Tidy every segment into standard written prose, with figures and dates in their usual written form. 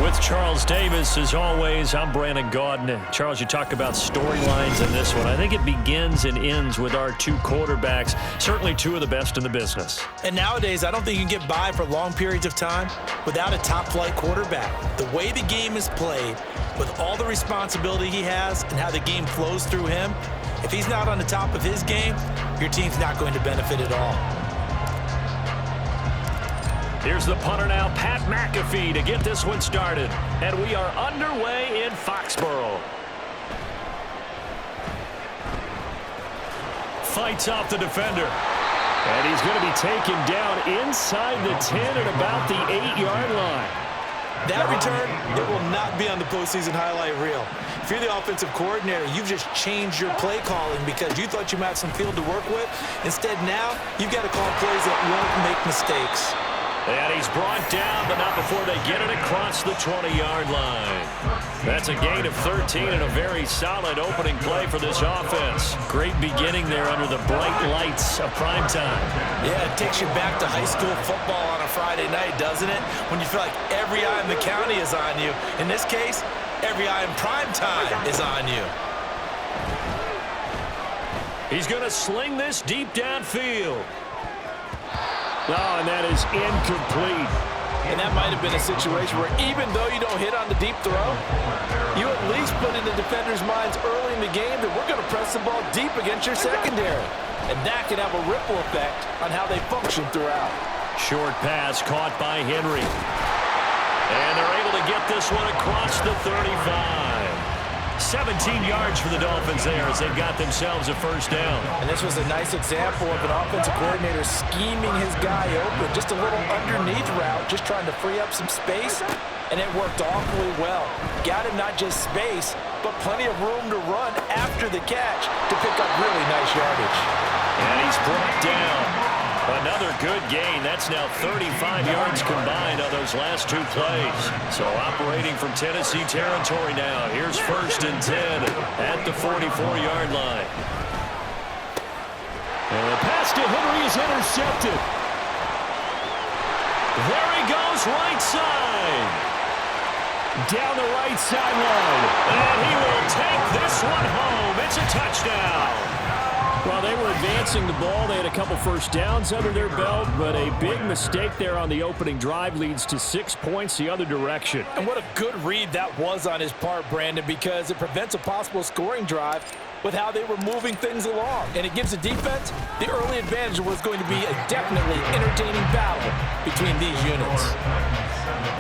With Charles Davis, as always, I'm Brandon Gaudin. Charles, you talk about storylines in this one. I think it begins and ends with our two quarterbacks, certainly two of the best in the business. And nowadays, I don't think you can get by for long periods of time without a top-flight quarterback. The way the game is played, with all the responsibility he has and how the game flows through him, if he's not on the top of his game, your team's not going to benefit at all. Here's the punter now, Pat McAfee, to get this one started. And we are underway in Foxborough. Fights off the defender. And he's going to be taken down inside the 10 at about the 8-yard line. That return, it will not be on the postseason highlight reel. If you're the offensive coordinator, you've just changed your play calling because you thought you might have some field to work with. Instead, now, you've got to call plays that won't make mistakes. And he's brought down, but not before they get it across the 20-yard line. That's a gain of 13 and a very solid opening play for this offense. Great beginning there under the bright lights of primetime. Yeah, it takes you back to high school football on a Friday night, doesn't it? When you feel like every eye in the county is on you. In this case, every eye in primetime is on you. He's going to sling this deep downfield. Oh, and that is incomplete. And that might have been a situation where even though you don't hit on the deep throw, you at least put in the defenders' minds early in the game that we're going to press the ball deep against your secondary. And that can have a ripple effect on how they function throughout. Short pass caught by Henry. And they're able to get this one across the 35. 17 yards for the Dolphins there as they've got themselves a first down. And this was a nice example of an offensive coordinator scheming his guy open. Just a little underneath route, just trying to free up some space, and it worked awfully well. Got him not just space, but plenty of room to run after the catch to pick up really nice yardage. And he's brought down. Another good gain. That's now 35 yards combined on those last two plays. So operating from Tennessee territory now. Here's 1st and 10 at the 44-yard line. And the pass to Henry is intercepted. There he goes, right side. Down the right sideline. And he will take this one home. It's a touchdown. Well, they were advancing the ball. They had a couple first downs under their belt, but a big mistake there on the opening drive leads to 6 points the other direction. And what a good read that was on his part, Brandon, because it prevents a possible scoring drive with how they were moving things along. And it gives the defense the early advantage. Was going to be a definitely entertaining battle between these units.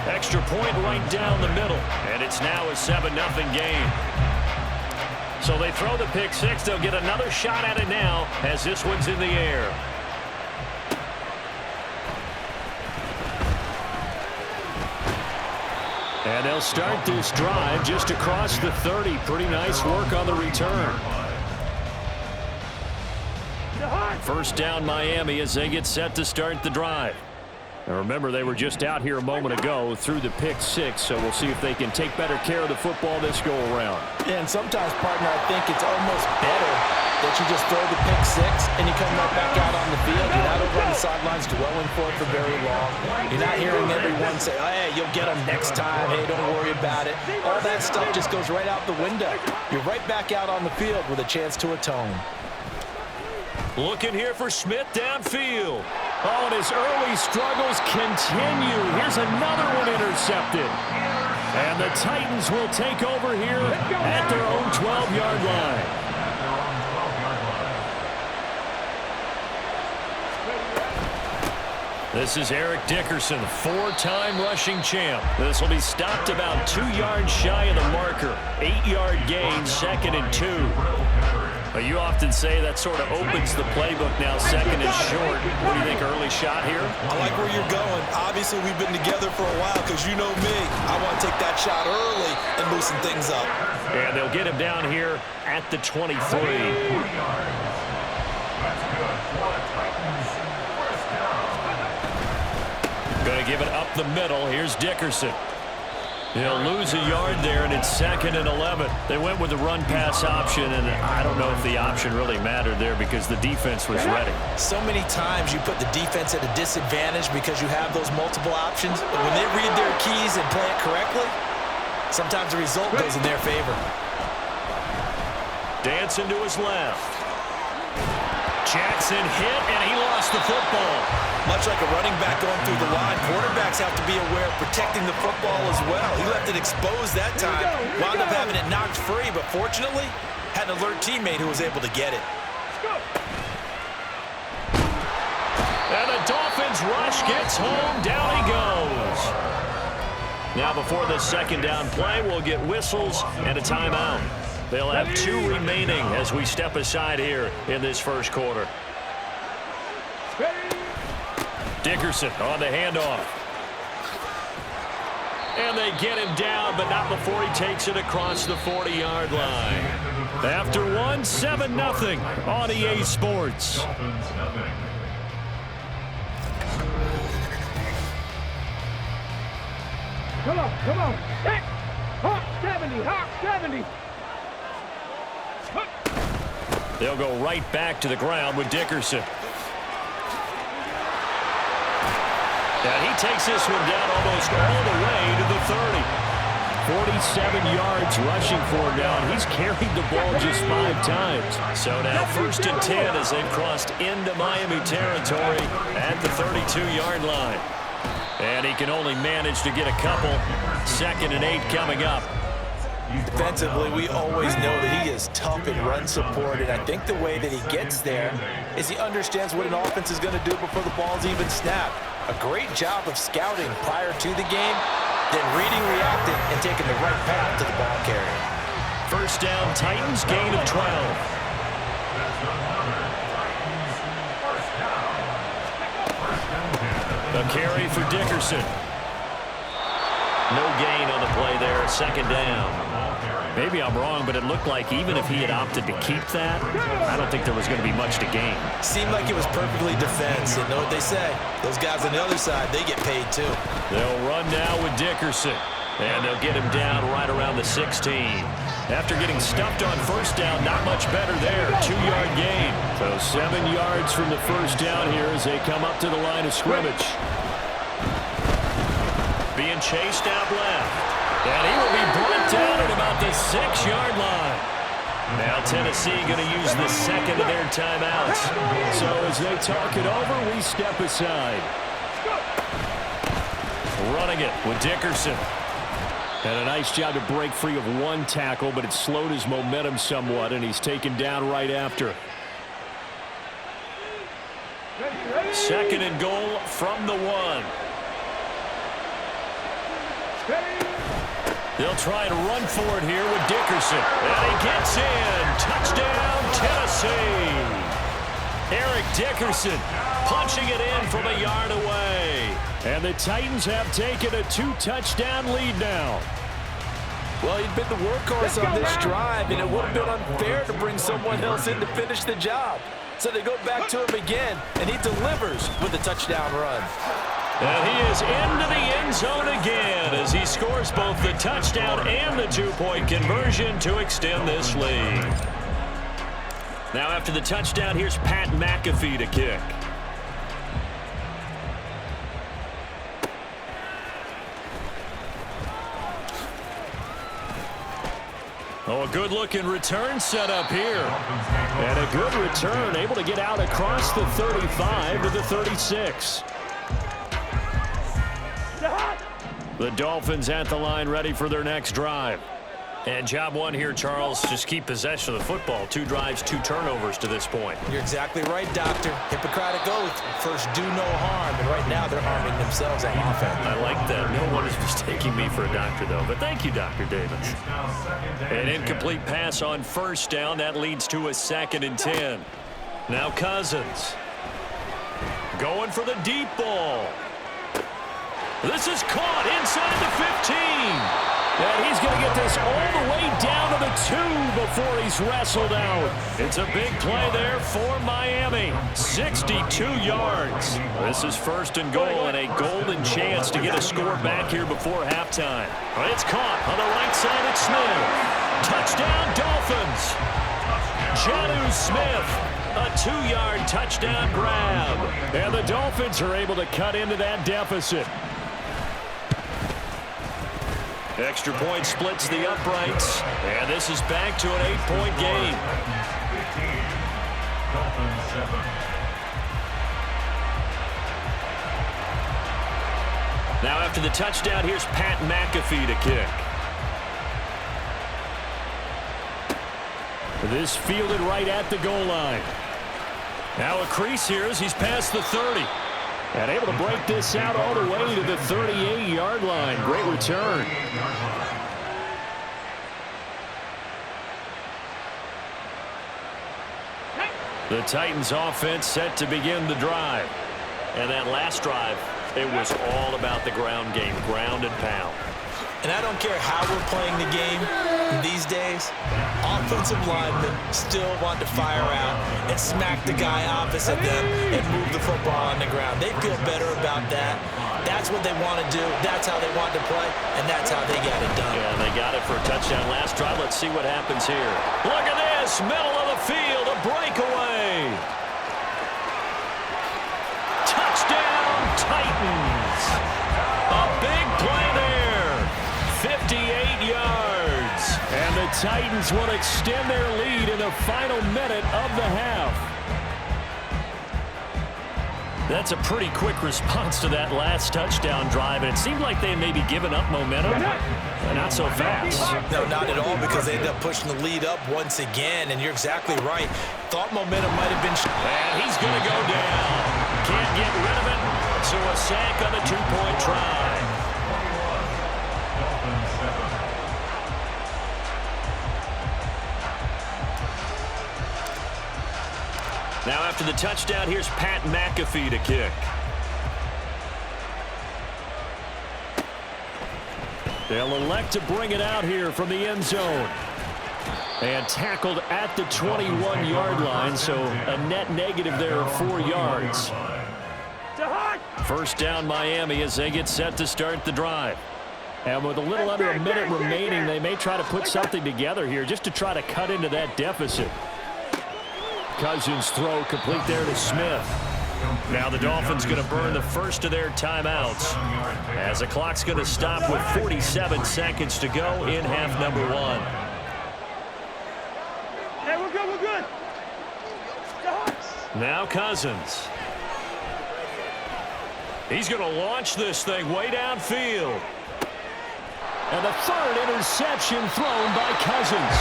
Extra point right down the middle, and it's now a 7-0 game. So they throw the pick six. They'll get another shot at it now as this one's in the air. And they'll start this drive just across the 30. Pretty nice work on the return. First down Miami as they get set to start the drive. Now remember, they were just out here a moment ago through the pick six, so we'll see if they can take better care of the football this go around. Yeah, and sometimes, partner, I think it's almost better that you just throw the pick six and you come right back out on the field. You're not over on the sidelines dwelling for it for very long. You're not hearing everyone say, oh, hey, you'll get them next time. Hey, don't worry about it. All that stuff just goes right out the window. You're right back out on the field with a chance to atone. Looking here for Smith downfield. Oh, and his early struggles continue. Here's another one intercepted. And the Titans will take over here at their own 12-yard line. This is Eric Dickerson, 4-time rushing champ. This will be stopped about 2 yards shy of the marker. 8-yard gain, 2nd and 2. But you often say that sort of opens the playbook now, 2nd and short. What do you think, early shot here? I like where you're going. Obviously, we've been together for a while because you know me. I want to take that shot early and loosen things up. And they'll get him down here at the 23. Going to give it up the middle. Here's Dickerson. He'll lose a yard there, and it's 2nd and 11. They went with the run-pass option, and I don't know if the option really mattered there because the defense was ready. So many times you put the defense at a disadvantage because you have those multiple options. But when they read their keys and play it correctly, sometimes the result goes in their favor. Dancing to his left. Jackson hit, and he lost the football. Much like a running back going through the line, quarterbacks have to be aware of protecting the football as well. He left it exposed that time, wound up having it knocked free, but fortunately, had an alert teammate who was able to get it. And the Dolphins rush gets home. Down he goes. Now before this 2nd down play, we'll get whistles and a timeout. They'll have 2 remaining as we step aside here in this 1st quarter. Dickerson on the handoff. And they get him down, but not before he takes it across the 40-yard line. After 1, 7-0 on EA Sports. Come on. Hey, Hawk 70. They'll go right back to the ground with Dickerson. And he takes this one down almost all the way to the 30. 47 yards rushing for him now, and he's carried the ball just 5 times. So now 1st and 10 as they've crossed into Miami territory at the 32-yard line. And he can only manage to get a couple. 2nd and 8 coming up. Defensively, we always know that he is tough in run support, and I think the way that he gets there is he understands what an offense is going to do before the ball's even snapped. A great job of scouting prior to the game, then reading, reacting, and taking the right path to the ball carrier. 1st down, Titans, gain of 12. A carry for Dickerson. No gain on the play there, 2nd down. Maybe I'm wrong, but it looked like even if he had opted to keep that, I don't think there was going to be much to gain. Seemed like it was perfectly defense, and know what they say. Those guys on the other side, they get paid too. They'll run now with Dickerson, and they'll get him down right around the 16. After getting stuffed on 1st down, not much better there. 2-yard gain. So 7 yards from the 1st down here as they come up to the line of scrimmage. Being chased out left. And he will be brought down at about the 6-yard line. Now Tennessee going to use the 2nd of their timeouts. So as they talk it over, we step aside. Running it with Dickerson. And a nice job to break free of 1 tackle, but it slowed his momentum somewhat, and he's taken down right after. 2nd and goal from the 1. They'll try to run for it here with Dickerson. And he gets in. Touchdown, Tennessee. Eric Dickerson punching it in from a yard away. And the Titans have taken a 2-touchdown lead now. Well, he'd been the workhorse on this drive, and it would have been unfair to bring someone else in to finish the job. So they go back to him again, and he delivers with a touchdown run. And he is into the end zone again as he scores both the touchdown and the 2-point conversion to extend this lead. Now after the touchdown, here's Pat McAfee to kick. Oh, a good-looking return set up here. And a good return, able to get out across the 35 to the 36. The Dolphins at the line ready for their next drive. And job one here, Charles, just keep possession of the football. 2 drives, 2 turnovers to this point. You're exactly right, Doctor. Hippocratic oath. First, do no harm. And right now, they're harming themselves on offense. I like that. No one is mistaking me for a doctor, though. But thank you, Dr. Davis. An incomplete pass on 1st down. That leads to a 2nd and 10. Now Cousins. Going for the deep ball. This is caught inside the 15. And he's going to get this all the way down to the 2 before he's wrestled out. It's a big play there for Miami. 62 yards. This is 1st and goal and a golden chance to get a score back here before halftime. It's caught on the right side at Smith. Touchdown, Dolphins. Jonnu Smith, a 2-yard touchdown grab. And the Dolphins are able to cut into that deficit. Extra point splits the uprights, and this is back to an 8-point game. Now after the touchdown, here's Pat McAfee to kick. This fielded right at the goal line. Now a crease here as he's past the 30. And able to break this out all the way to the 38-yard line. Great return. The Titans offense set to begin the drive. And that last drive, it was all about the ground game, ground and pound. And I don't care how we're playing the game these days, offensive linemen still want to fire out and smack the guy opposite them and move the football on the ground. They feel better about that. That's what they want to do. That's how they want to play, and that's how they got it done. Yeah, they got it for a touchdown last drive. Let's see what happens here. Look at this, middle of the field, a breakaway. Touchdown, Titans. A big play there. 58 yards. And the Titans will extend their lead in the final minute of the half. That's a pretty quick response to that last touchdown drive, and it seemed like they may be giving up momentum. Not so fast. No, not at all, because they ended up pushing the lead up once again, and you're exactly right. Thought momentum might have been... And he's going to go down. Can't get rid of it, so a sack on the 2-point try. Now after the touchdown, here's Pat McAfee to kick. They'll elect to bring it out here from the end zone. And tackled at the 21-yard line, so a net negative there of 4 yards. First down Miami as they get set to start the drive. And with a little under a minute remaining, they may try to put something together here just to try to cut into that deficit. Cousins throw complete there to Smith. Now the Dolphins going to burn the first of their timeouts as the clock's going to stop with 47 seconds to go in half number 1. Hey, we're good, we're good. Now Cousins. He's going to launch this thing way downfield. And the 3rd interception thrown by Cousins.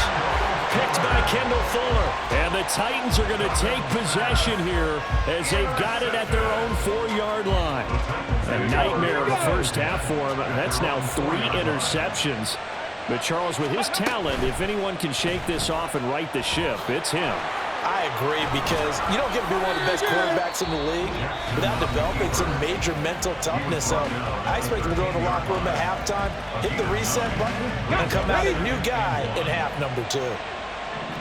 Picked by Kendall Fuller. And the Titans are going to take possession here as they've got it at their own 4-yard line. A nightmare of a first half for him. That's now 3 interceptions. But Charles, with his talent, if anyone can shake this off and right the ship, it's him. I agree, because you don't get to be one of the best quarterbacks in the league without developing some major mental toughness. So I expect him to go in the locker room at halftime, hit the reset button, and come out a new guy in half number 2.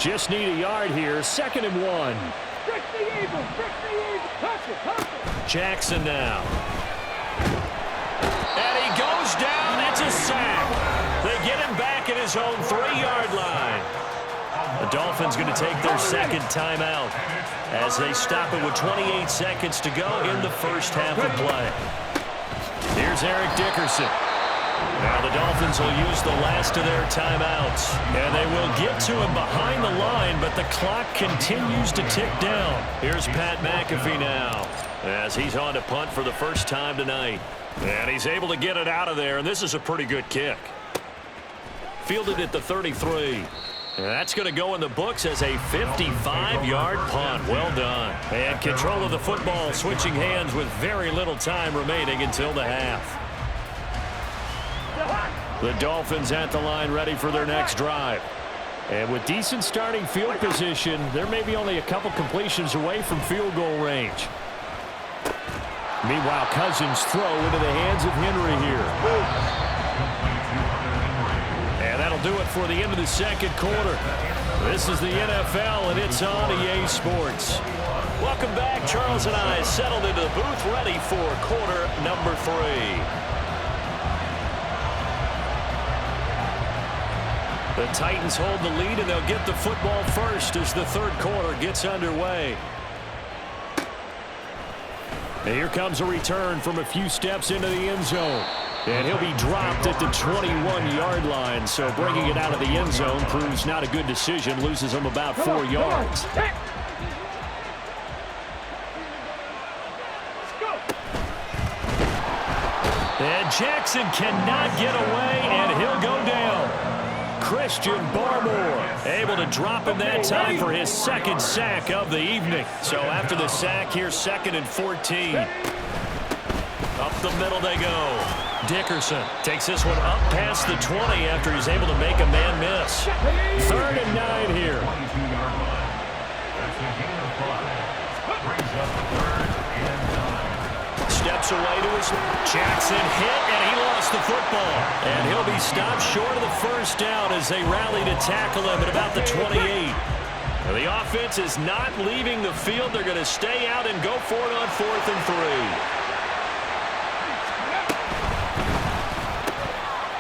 Just need a yard here. 2nd and 1. Brick the Eagles, brick the Eagles. Touch it. Jackson now. And he goes down. It's a sack. They get him back at his own 3-yard line. The Dolphins going to take their 2nd timeout as they stop it with 28 seconds to go in the first half of play. Here's Eric Dickerson. Now the Dolphins will use the last of their timeouts, and they will get to him behind the line, but the clock continues to tick down. Here's Pat McAfee now as he's on to punt for the first time tonight. And he's able to get it out of there, and this is a pretty good kick. Fielded at the 33. And that's going to go in the books as a 55-yard punt. Well done. And control of the football switching hands with very little time remaining until the half. The Dolphins at the line ready for their next drive. And with decent starting field position, there may be only a couple completions away from field goal range. Meanwhile, Cousins throw into the hands of Henry here. do it for the end of the second quarter. This is the NFL, and it's on EA Sports. Welcome back. Charles and I settled into the booth, ready for quarter number 3. The Titans hold the lead, and they'll get the football first as the third quarter gets underway. And here comes a return from a few steps into the end zone. And he'll be dropped at the 21-yard line, so bringing it out of the end zone proves not a good decision, loses him about 4 yards. And Jackson cannot get away, and he'll go down. Christian Barmore able to him that time for his second sack of the evening. So after the sack, here's 2nd and 14. Up the middle they go. Dickerson takes this one up past the 20 after he's able to make a man miss. 3rd and 9 here. Steps away to his Jackson hit, and he lost the football. And he'll be stopped short of the first down as they rally to tackle him at about the 28. The offense is not leaving the field. They're going to stay out and go for it on 4th and 3.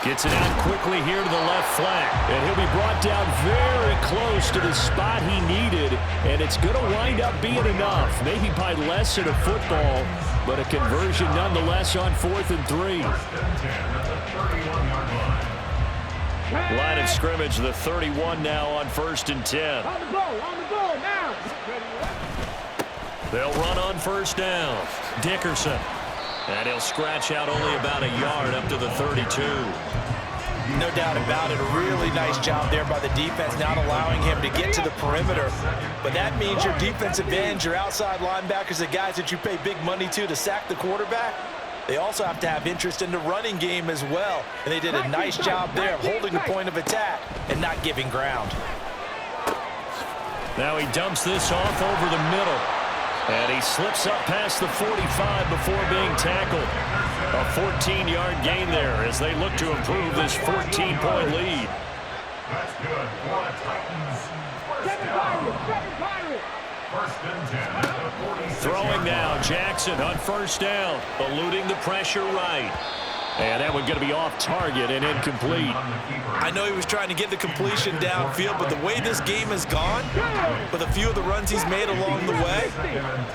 Gets it out quickly here to the left flank. And he'll be brought down very close to the spot he needed. And it's going to wind up being enough. Maybe by less than a football, but a conversion nonetheless on 4th and 3. Line of scrimmage, the 31 now on 1st and 10. On the ball, now. They'll run on 1st down. Dickerson. And he'll scratch out only about a yard up to the 32. No doubt about it. A really nice job there by the defense, not allowing him to get to the perimeter. But that means your defensive ends, your outside linebackers, the guys that you pay big money to sack the quarterback, they also have to have interest in the running game as well. And they did a nice job there of holding the point of attack and not giving ground. Now he dumps this off over the middle. And he slips up past the 45 before being tackled. A 14-yard gain there as they look to improve this 14-point lead. That's good for the Titans. First and 10. Throwing now, Jackson on 1st down, eluding the pressure right. And that one going to be off target and incomplete. I know he was trying to get the completion downfield, but the way this game has gone, with a few of the runs he's made along the way,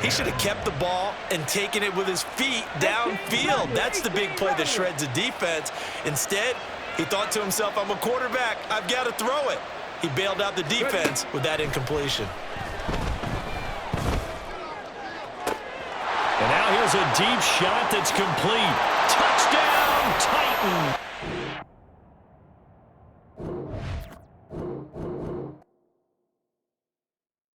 he should have kept the ball and taken it with his feet downfield. That's the big play that shreds a defense. Instead, he thought to himself, I'm a quarterback, I've got to throw it. He bailed out the defense with that incompletion. And now here's a deep shot that's complete. Touchdown, Titans!